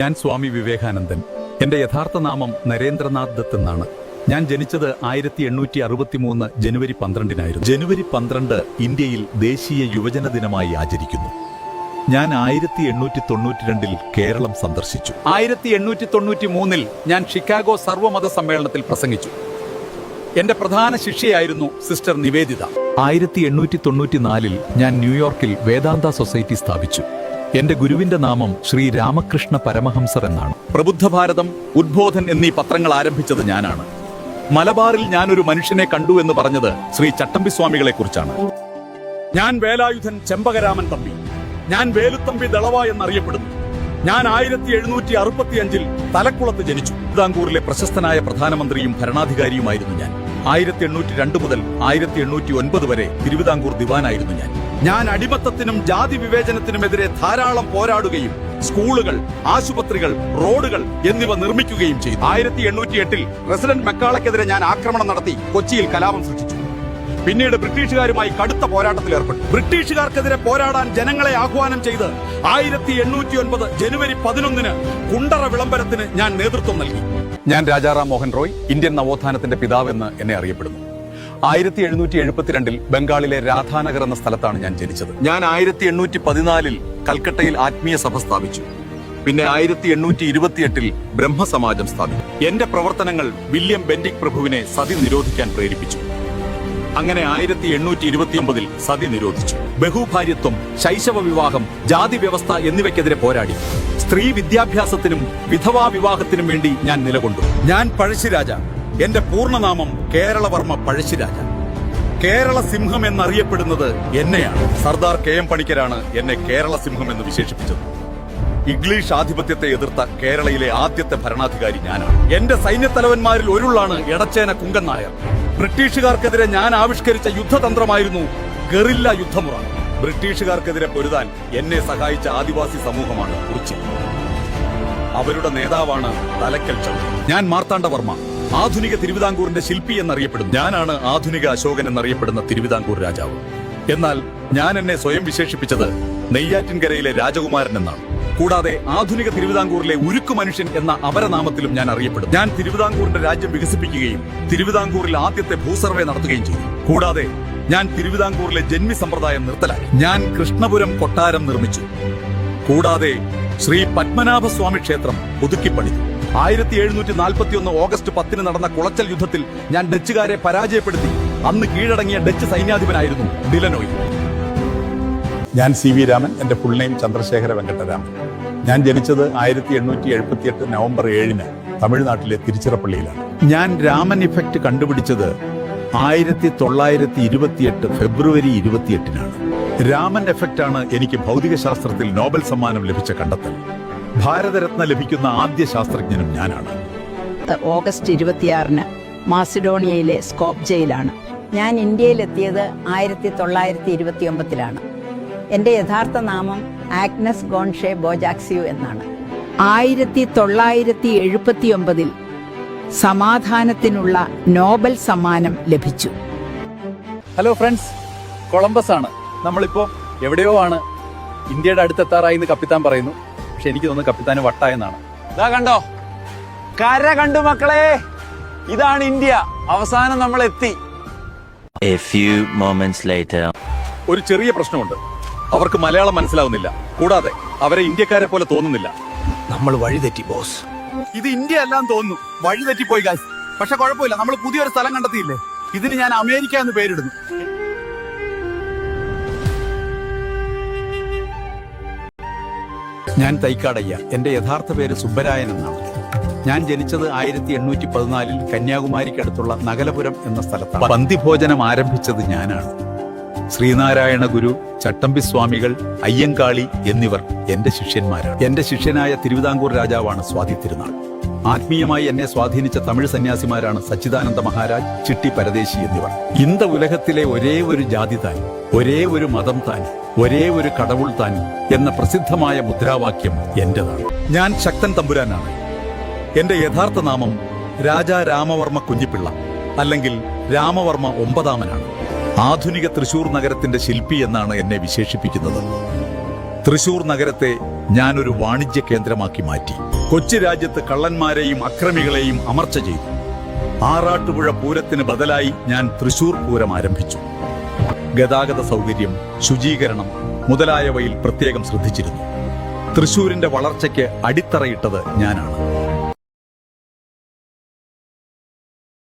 ഞാൻ സ്വാമി വിവേകാനന്ദൻ. എന്റെ യഥാർത്ഥ നാമം നരേന്ദ്രനാഥ് ദത്ത് എന്നാണ്. ഞാൻ ജനിച്ചത് 1863 ജനുവരി 12-നായിരുന്നു. ജനുവരി 12 ഇന്ത്യയിൽ ദേശീയ യുവജന ദിനമായി ആചരിക്കുന്നു. ഞാൻ 1892 കേരളം സന്ദർശിച്ചു. 1893 ഞാൻ ഷിക്കാഗോ സർവ്വമത സമ്മേളനത്തിൽ പ്രസംഗിച്ചു. എന്റെ പ്രധാന ശിഷ്യയായിരുന്നു സിസ്റ്റർ നിവേദിത. 1894 ഞാൻ ന്യൂയോർക്കിൽ വേദാന്ത സൊസൈറ്റി സ്ഥാപിച്ചു. എന്റെ ഗുരുവിന്റെ നാമം ശ്രീ രാമകൃഷ്ണ പരമഹംസർ എന്നാണ്. പ്രബുദ്ധ ഭാരതം, ഉദ്ബോധൻ എന്നീ പത്രങ്ങൾ ആരംഭിച്ചത് ഞാനാണ്. മലബാറിൽ ഞാനൊരു മനുഷ്യനെ കണ്ടു എന്ന് പറഞ്ഞത് ശ്രീ ചട്ടമ്പി സ്വാമികളെ കുറിച്ചാണ്. ഞാൻ വേലായുധൻ ചെമ്പകരാമൻ തമ്പി. ഞാൻ വേലുത്തമ്പി ദളവ എന്നറിയപ്പെടുന്നു. ഞാൻ 1765 തലക്കുളത്ത് ജനിച്ചു. തിരുവിതാംകൂറിലെ പ്രശസ്തനായ പ്രധാനമന്ത്രിയും ഭരണാധികാരിയുമായിരുന്നു ഞാൻ. 1802 മുതൽ 1809 വരെ തിരുവിതാംകൂർ ദിവാനായിരുന്നു ഞാൻ അടിമത്തത്തിനും ജാതി വിവേചനത്തിനുമെതിരെ ധാരാളം പോരാടുകയും സ്കൂളുകൾ, ആശുപത്രികൾ, റോഡുകൾ എന്നിവ നിർമ്മിക്കുകയും ചെയ്തു. 1808 പ്രസിഡന്റ് മെക്കാളയ്ക്കെതിരെ ഞാൻ ആക്രമണം നടത്തി കൊച്ചിയിൽ കലാപം സൃഷ്ടിച്ചു. പിന്നീട് ബ്രിട്ടീഷുകാരുമായി കടുത്ത പോരാട്ടത്തിൽ ഏർപ്പെട്ടു. ബ്രിട്ടീഷുകാർക്കെതിരെ പോരാടാൻ ജനങ്ങളെ ആഹ്വാനം ചെയ്ത് 1889 ജനുവരി 11 കുണ്ടറ വിളംബരത്തിന് ഞാൻ നേതൃത്വം നൽകി. ഞാൻ രാജാറാം മോഹൻ റോയ്, ഇന്ത്യൻ നവോത്ഥാനത്തിന്റെ പിതാവെന്ന് എന്നെ അറിയപ്പെടുന്നു. 1772 ബംഗാളിലെ രാധാനഗർ എന്ന സ്ഥലത്താണ് ഞാൻ ജനിച്ചത്. ഞാൻ 1814 കൽക്കട്ടയിൽ ആത്മീയ സഭ സ്ഥാപിച്ചു. പിന്നെ 1828 ബ്രഹ്മസമാജം സ്ഥാപിച്ചു. എന്റെ പ്രവർത്തനങ്ങൾ വില്യം ബെന്റിക് പ്രഭുവിനെ സതി നിരോധിക്കാൻ പ്രേരിപ്പിച്ചു. അങ്ങനെ 1829 സതി നിരോധിച്ചു. ബഹുഭാര്യത്വം, ശൈശവ വിവാഹം, ജാതി വ്യവസ്ഥ എന്നിവയ്ക്കെതിരെ പോരാടി. സ്ത്രീ വിദ്യാഭ്യാസത്തിനും വിധവാ വിവാഹത്തിനും വേണ്ടി ഞാൻ നിലകൊണ്ടു. ഞാൻ പഴശ്ശിരാജ. എന്റെ പൂർണ്ണനാമം കേരളവർമ്മ പഴശ്ശിരാജ. കേരള സിംഹം എന്നറിയപ്പെടുന്നത് എന്നെയാണ്. സർദാർ KM പണിക്കരാണ് എന്നെ കേരള സിംഹം എന്ന് വിശേഷിപ്പിച്ചത്. ഇംഗ്ലീഷ് ആധിപത്യത്തെ എതിർത്ത കേരളയിലെ ആദ്യത്തെ ഭരണാധികാരി ഞാനാണ്. എന്റെ സൈന്യത്തലവന്മാരിൽ ഒരാളാണ് എടച്ചേന കുങ്കൻ നായർ. ബ്രിട്ടീഷുകാർക്കെതിരെ ഞാൻ ആവിഷ്കരിച്ച യുദ്ധതന്ത്രമായിരുന്നു ഗറില്ല യുദ്ധമുറ. ബ്രിട്ടീഷുകാർക്കെതിരെ പൊരുതാൻ എന്നെ സഹായിച്ച ആദിവാസി സമൂഹമാണ് കുറിച്ചി. അവരുടെ നേതാവാണ് തലക്കൽ ചന്ദ്രൻ. ഞാൻ മാർത്താണ്ഡവർമ്മ, ആധുനിക തിരുവിതാംകൂറിന്റെ ശില്പി എന്നറിയപ്പെടുന്നു. ഞാനാണ് ആധുനിക അശോകൻ എന്നറിയപ്പെടുന്ന തിരുവിതാംകൂർ രാജാവ്. എന്നാൽ ഞാൻ എന്നെ സ്വയം വിശേഷിപ്പിച്ചത് നെയ്യാറ്റിൻകരയിലെ രാജകുമാരൻ എന്നാണ്. കൂടാതെ ആധുനിക തിരുവിതാംകൂറിലെ ഉരുക്കു മനുഷ്യൻ എന്ന അപരനാമത്തിലും ഞാൻ അറിയപ്പെടും. ഞാൻ തിരുവിതാംകൂറിന്റെ രാജ്യം വികസിപ്പിക്കുകയും തിരുവിതാംകൂറിൽ ആദ്യത്തെ ഭൂസർവേ നടത്തുകയും ചെയ്തു. കൂടാതെ ഞാൻ തിരുവിതാംകൂറിലെ ജന്മി സമ്പ്രദായം നിർത്തലാക്കി. ഞാൻ കൃഷ്ണപുരം കൊട്ടാരം നിർമ്മിച്ചു. കൂടാതെ ശ്രീ പത്മനാഭസ്വാമി ക്ഷേത്രം പുതുക്കിപ്പണിതു. 1741 ഓഗസ്റ്റ് 10 നടന്ന കുളച്ചൽ യുദ്ധത്തിൽ ഞാൻ ഡച്ചുകാരെ പരാജയപ്പെടുത്തി. അന്ന് കീഴടങ്ങിയ ഡച്ച് സൈന്യാധിപനായിരുന്നു ഡിലനോയ്. ഞാൻ CV രാമൻ. എന്റെ ഫുൾ നെയിം ചന്ദ്രശേഖര വെങ്കട്ടരാമൻ. ഞാൻ ജനിച്ചത് 1878 നവംബർ 7 തമിഴ്നാട്ടിലെ തിരുച്ചിറപ്പള്ളിയിലാണ്. ഞാൻ രാമൻ ഇഫക്റ്റ് കണ്ടുപിടിച്ചത് 1928 ഫെബ്രുവരി 28-നാണ്. രാമൻ എഫക്റ്റാണ് എനിക്ക് ഭൗതികശാസ്ത്രത്തിൽ നോബൽ സമ്മാനം ലഭിച്ച കണ്ടെത്തൽ. ഭാരതരത്ന ലഭിക്കുന്ന ആദ്യ ശാസ്ത്രജ്ഞനും ഞാനാണ്. ഓഗസ്റ്റ് 26 മാസിഡോണിയയിലെ സ്കോപ്ജയിലാണ്. ഞാൻ ഇന്ത്യയിലെത്തിയത് 1929 എൻ്റെ യഥാർത്ഥ നാമം ആഗ്നസ് ഗോൺഷെ ബോജാക്സിയു എന്നാണ്. 1979 സമാധാനത്തിനുള്ള നോബൽ സമ്മാനം ലഭിച്ചു. ഹലോ ഫ്രണ്ട്സ്, കൊളംബസ് ആണ്. നമ്മളിപ്പോ എവിടെയോ ആണ്. ഇന്ത്യയുടെ അടുത്തെത്താറായി എന്ന് കപ്പിത്താൻ പറയുന്നു. പക്ഷെ എനിക്ക് തോന്നുന്നു കപ്പിത്താന് വട്ടായെന്നാണ്. ഇതാ കണ്ടോ, കര കണ്ടു മക്കളെ, ഇതാണ് ഇന്ത്യ. അവസാനം നമ്മൾ എത്തി. A few moments later. ഒരു ചെറിയ പ്രശ്നമുണ്ട്. അവർക്ക് മലയാളം മനസ്സിലാവുന്നില്ല. കൂടാതെ അവരെ ഇന്ത്യക്കാരെ പോലെ തോന്നുന്നില്ല. നമ്മൾ വഴിതെറ്റി ബോസ്. ഇത് ഇന്ത്യ അല്ലാന്ന് തോന്നുന്നു. വഴി തെറ്റിപ്പോയി ഗായ്സ്. പക്ഷെ കുഴപ്പമില്ല, നമ്മൾ പുതിയൊരു സ്ഥലം കണ്ടെത്തിയില്ലേ. ഇതിന് ഞാൻ അമേരിക്ക എന്ന് പേരിടുന്നു. ഞാൻ തൈക്കാടയ്യ. എന്റെ യഥാർത്ഥ പേര് സുബ്ബരായൻ എന്നാണ്. ഞാൻ ജനിച്ചത് 1814 കന്യാകുമാരിക്കടുത്തുള്ള നഗലപുരം എന്ന സ്ഥലത്താണ്. പന്തിഭോജനം ആരംഭിച്ചത് ഞാനാണ്. ശ്രീനാരായണ ഗുരു, ചട്ടമ്പി സ്വാമികൾ, അയ്യങ്കാളി എന്നിവർ എന്റെ ശിഷ്യന്മാരാണ്. എന്റെ ശിഷ്യനായ തിരുവിതാംകൂർ രാജാവാണ് സ്വാതി തിരുനാൾ. ആത്മീയമായി എന്നെ സ്വാധീനിച്ച തമിഴ് സന്യാസിമാരാണ് സച്ചിദാനന്ദ മഹാരാജ്, ചിട്ടി പരദേശി എന്നിവർ. ഇന്ത ഉലകത്തിലെ ഒരേ ഒരു ജാതി താൻ, ഒരേ ഒരു മതം താൻ, ഒരേ ഒരു കടവുൾ താൻ എന്ന പ്രസിദ്ധമായ മുദ്രാവാക്യം എന്റേതാണ്. ഞാൻ ശക്തൻ തമ്പുരാനാണ്. എന്റെ യഥാർത്ഥ നാമം രാജാ രാമവർമ്മ കുഞ്ഞിപ്പിള്ള, അല്ലെങ്കിൽ രാമവർമ്മ 9-മനാണ്. ആധുനിക തൃശൂർ നഗരത്തിന്റെ ശില്പി എന്നാണ് എന്നെ വിശേഷിപ്പിക്കുന്നത്. തൃശൂർ നഗരത്തെ ഞാനൊരു വാണിജ്യ കേന്ദ്രമാക്കി മാറ്റി. കൊച്ചി രാജ്യത്ത് കള്ളന്മാരെയും അക്രമികളെയും അമർച്ച ചെയ്തു. ആറാട്ടുപുഴ പൂരത്തിന് ബദലായി ഞാൻ തൃശൂർ പൂരം ആരംഭിച്ചു. ഗതാഗത സൗകര്യം, ശുചീകരണം മുതലായവയിൽ പ്രത്യേകം ശ്രദ്ധിച്ചിരുന്നു. തൃശൂരിന്റെ വളർച്ചയ്ക്ക് അടിത്തറയിട്ടത് ഞാനാണ്.